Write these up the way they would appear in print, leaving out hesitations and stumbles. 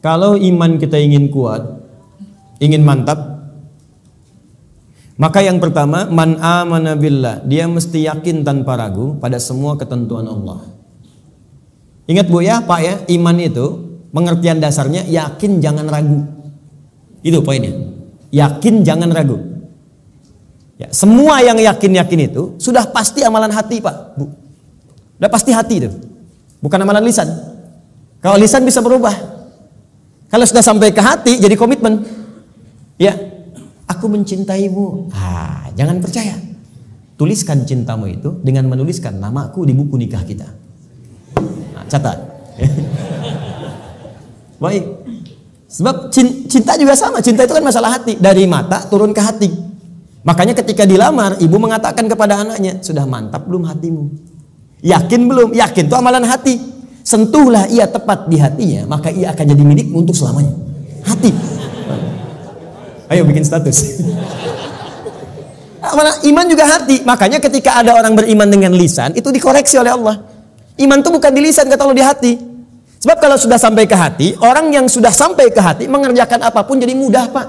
Kalau iman kita ingin kuat, ingin mantap, maka yang pertama, man amana billah, dia mesti yakin tanpa ragu pada semua ketentuan Allah. Ingat Bu ya, Pak ya, iman itu pengertian dasarnya yakin jangan ragu. Itu poinnya. Yakin jangan ragu. Ya, semua yang yakin-yakin itu sudah pasti amalan hati, Pak, Bu. Sudah pasti hati itu. Bukan amalan lisan. Kalau lisan bisa berubah. Kalau sudah sampai ke hati jadi komitmen. Ya, aku mencintaimu. Jangan percaya. Tuliskan cintamu itu dengan menuliskan namaku di buku nikah kita. Catat. Baik. Sebab cinta juga sama. Cinta itu kan masalah hati. Dari mata turun ke hati. Makanya ketika dilamar, ibu mengatakan kepada anaknya, sudah mantap belum hatimu? Yakin belum? Yakin itu amalan hati. Sentuhlah ia tepat di hatinya, maka ia akan jadi milikmu untuk selamanya. Hati. Ayo bikin status. Iman juga hati. Makanya ketika ada orang beriman dengan lisan, itu dikoreksi oleh Allah. Iman itu bukan di lisan, kata Allah, di hati. Sebab kalau sudah sampai ke hati, orang yang sudah sampai ke hati mengerjakan apapun jadi mudah, Pak.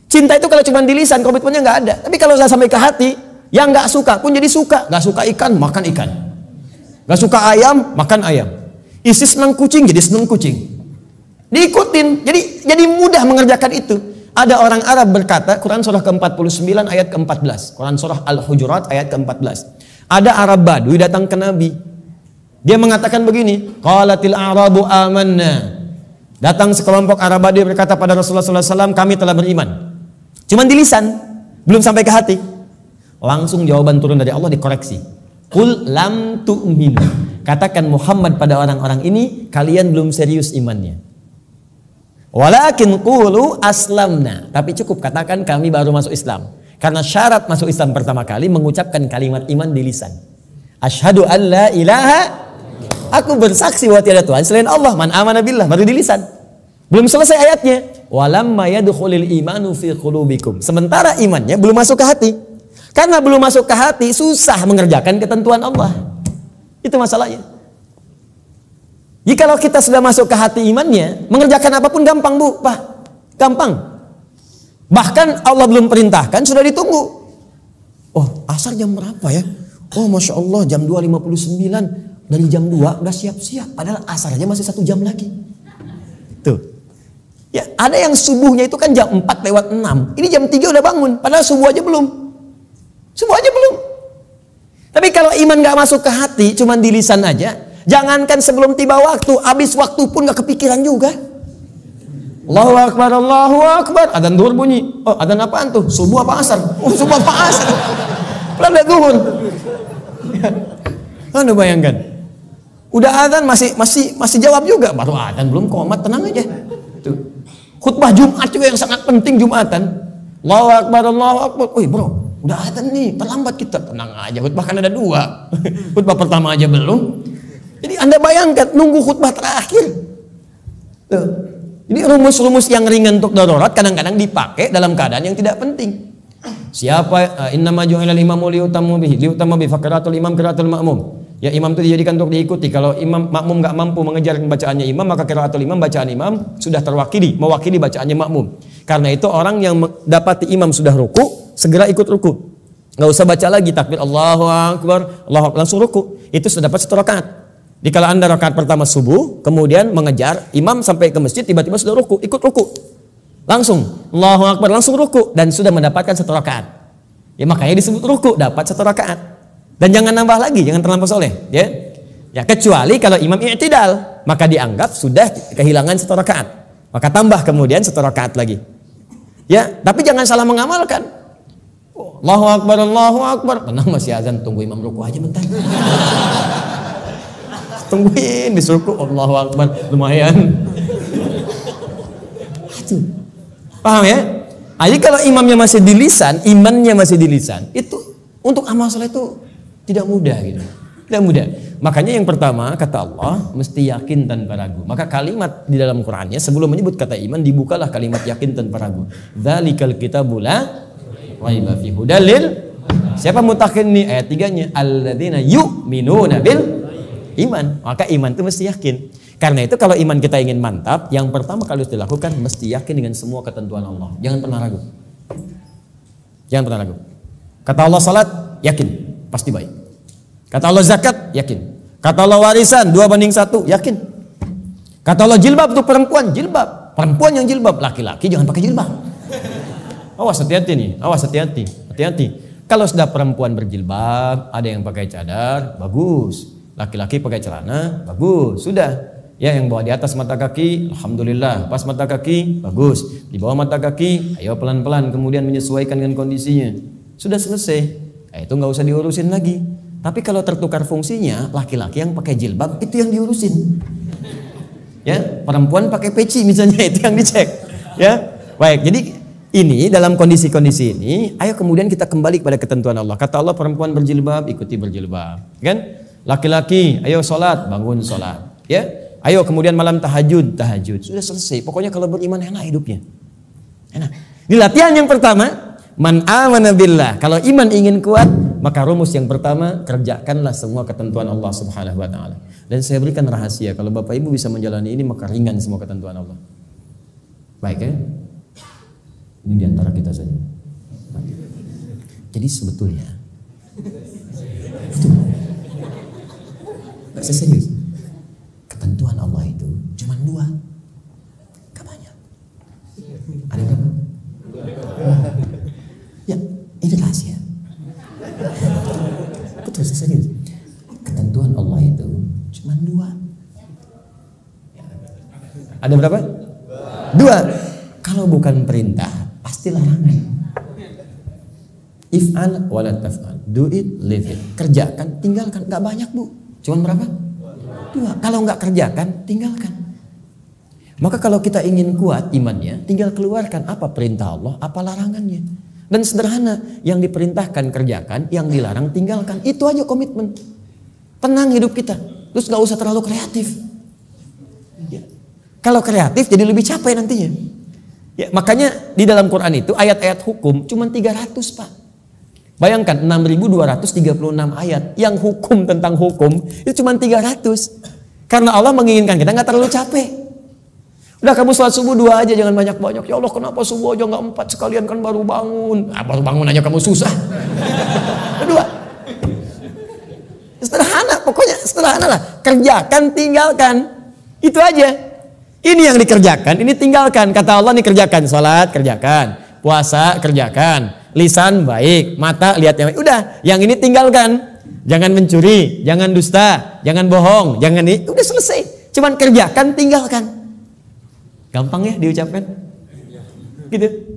Cinta itu kalau cuma di lisan, komitmennya nggak ada. Tapi kalau sudah sampai ke hati, yang nggak suka pun jadi suka. Nggak suka ikan, makan ikan. Nggak suka ayam, makan ayam. Istri senang kucing, jadi senang kucing. Diikutin, jadi mudah mengerjakan itu. Ada orang Arab berkata, Quran surah ke-49 ayat ke-14. Quran surah Al-Hujurat ayat ke-14. Ada Arab Badui datang ke Nabi. Dia mengatakan begini, qalatil a'rabu amanna. Datang sekelompok Arab Badui berkata pada Rasulullah SAW, kami telah beriman. Cuman di lisan, belum sampai ke hati. Langsung jawaban turun dari Allah dikoreksi. Qul lam tu'minu. Katakan Muhammad pada orang-orang ini, kalian belum serius imannya. Walakin qulu aslamna. Tapi cukup katakan kami baru masuk Islam. Karena syarat masuk Islam pertama kali mengucapkan kalimat iman di lisan. Asyhadu an la ilaha, aku bersaksi bahwa tiada Tuhan selain Allah. Man amana billah, baru di lisan. Belum selesai ayatnya. Walamma yadkhulul imanu fi qulubikum. Sementara imannya belum masuk ke hati. Karena belum masuk ke hati, susah mengerjakan ketentuan Allah. Itu masalahnya. Jikalau kita sudah masuk ke hati imannya, mengerjakan apapun gampang, Bu, Pak. Gampang. Bahkan Allah belum perintahkan, sudah ditunggu. Oh, asar jam berapa ya? Oh, Masya Allah, jam 2.59. Dari jam 2 udah siap-siap. Padahal asarnya masih 1 jam lagi. Tuh. Ya, ada yang subuhnya itu kan jam 4:06. Ini jam 3 udah bangun. Padahal subuh aja belum. Subuh aja belum. Tapi kalau iman gak masuk ke hati, cuman di lisan aja, jangankan sebelum tiba waktu, habis waktu pun gak kepikiran juga. Allahu Akbar, Allahu Akbar. Adzan zuhur bunyi. Oh, adzan apaan tuh? Subuh apa asar? Oh, subuh apa asar? Belum ada zuhur. Anu bayangkan. Udah adzan masih jawab juga. Baru adzan belum qomat, tenang aja. Tuh. Khutbah Jumat juga yang sangat penting Jumatan. Allahu Akbar, Allahu Akbar. Wih, bro, udah adzan nih, terlambat kita. Tenang aja, khutbah kan ada 2. Khutbah pertama aja belum. Jadi Anda bayangkan nunggu khutbah terakhir. Tuh. Jadi rumus-rumus yang ringan untuk darurat kadang-kadang dipakai dalam keadaan yang tidak penting. Siapa innama ju'ilal imamu liutamma bihi faqiratul imam qiraatul ma'mum. Ya, imam itu dijadikan untuk diikuti. Kalau imam makmum enggak mampu mengejar bacaannya imam, maka qiraatul imam, bacaan imam sudah mewakili bacaannya makmum. Karena itu orang yang dapati imam sudah ruku, segera ikut ruku. Enggak usah baca lagi takbir Allahu Akbar, langsung ruku. Itu sudah dapat 1 rakaat. Jadi kalau Anda rakaat pertama subuh, kemudian mengejar imam sampai ke masjid, tiba-tiba sudah ruku, ikut ruku. Langsung Allahu Akbar, langsung ruku dan sudah mendapatkan 1 rakaat. Ya, makanya disebut ruku, dapat 1 rakaat. Dan jangan nambah lagi, jangan terlampau soleh, ya. Ya, kecuali kalau imam i'tidal, maka dianggap sudah kehilangan 1 rakaat. Maka tambah kemudian 1 rakaat lagi. Ya, tapi jangan salah mengamalkan. Allahu Akbar, Allahu Akbar. Tenang, masih azan, tunggu imam ruku aja bentar. Tungguin disuruh Allahu Akbar, lumayan. Aduh. Paham ya? Jadi kalau imamnya masih di lisan, imannya masih di lisan, itu untuk amal soleh itu tidak mudah gitu. Tidak mudah. Makanya yang pertama kata Allah mesti yakin tanpa ragu. Maka kalimat di dalam Qur'annya sebelum menyebut kata iman dibukalah kalimat yakin tanpa ragu. Dzalikal kitabu la raiba fihi hudal lil. Siapa mutakin nih ayat 3-nya? Alladzina yu'minuna bil iman. Maka iman itu mesti yakin. Karena itu kalau iman kita ingin mantap, yang pertama kali harus dilakukan mesti yakin dengan semua ketentuan Allah. Jangan pernah ragu. Jangan pernah ragu. Kata Allah salat, yakin, pasti baik. Kata Allah zakat, yakin. Kata Allah warisan 2:1, yakin. Kata Allah jilbab untuk perempuan, jilbab. Perempuan yang jilbab, laki-laki jangan pakai jilbab. Awas hati-hati nih, awas hati-hati, hati-hati. Kalau sudah perempuan berjilbab, ada yang pakai cadar, bagus. Laki-laki pakai celana, bagus. Sudah. Ya, yang bawa di atas mata kaki, alhamdulillah. Pas mata kaki, bagus. Di bawah mata kaki, ayo pelan-pelan kemudian menyesuaikan dengan kondisinya. Sudah selesai. Itu nggak usah diurusin lagi. Tapi kalau tertukar fungsinya, laki-laki yang pakai jilbab itu yang diurusin. Ya, perempuan pakai peci misalnya itu yang dicek. Ya, baik. Jadi ini dalam kondisi-kondisi ini, ayo kemudian kita kembali kepada ketentuan Allah. Kata Allah perempuan berjilbab, ikuti berjilbab. Kan? Laki-laki, ayo sholat, bangun sholat. Ya. Ayo kemudian malam tahajud. Sudah selesai. Pokoknya kalau beriman enak hidupnya. Enak. Di latihan yang pertama, man amana billah. Kalau iman ingin kuat, maka rumus yang pertama, kerjakanlah semua ketentuan Allah Subhanahu wa taala. Dan saya berikan rahasia, kalau Bapak Ibu bisa menjalani ini maka ringan semua ketentuan Allah. Baik ya? Ini diantara kita saja. Jadi sebetulnya betul. Enggak serius. Ketentuan Allah itu cuma 2, gak banyak. Ada berapa? Ya, ini rahasia. Betul, serius. Ketentuan Allah itu cuma 2. Ada berapa? 2. Kalau bukan perintah, pasti larangan. If'al wala taf'al. Do it, leave it. Kerjakan, tinggalkan. Gak banyak bu. Cuma berapa? 2. Kalau nggak kerjakan, tinggalkan. Maka kalau kita ingin kuat imannya, tinggal keluarkan apa perintah Allah, apa larangannya. Dan sederhana, yang diperintahkan kerjakan, yang dilarang tinggalkan. Itu aja komitmen. Tenang hidup kita. Terus nggak usah terlalu kreatif. Ya. Kalau kreatif jadi lebih capek nantinya. Ya, makanya di dalam Quran itu ayat-ayat hukum cuma 300 Pak. Bayangkan 6.236 ayat yang hukum tentang hukum itu cuma 300. Karena Allah menginginkan kita nggak terlalu capek. Udah kamu sholat subuh 2 aja, jangan banyak-banyak. Ya Allah kenapa subuh aja nggak 4 sekalian kan baru bangun. Baru bangun aja kamu susah. 2. Sederhana, pokoknya sederhana lah. Kerjakan, tinggalkan. Itu aja. Ini yang dikerjakan, ini tinggalkan. Kata Allah nih kerjakan, sholat kerjakan, puasa kerjakan. Lisan baik, mata lihat yang baik. Udah, yang ini tinggalkan. Jangan mencuri, jangan dusta, jangan bohong, jangan ini. Udah selesai. Cuman kerjakan, tinggalkan. Gampang ya diucapkan? Gitu.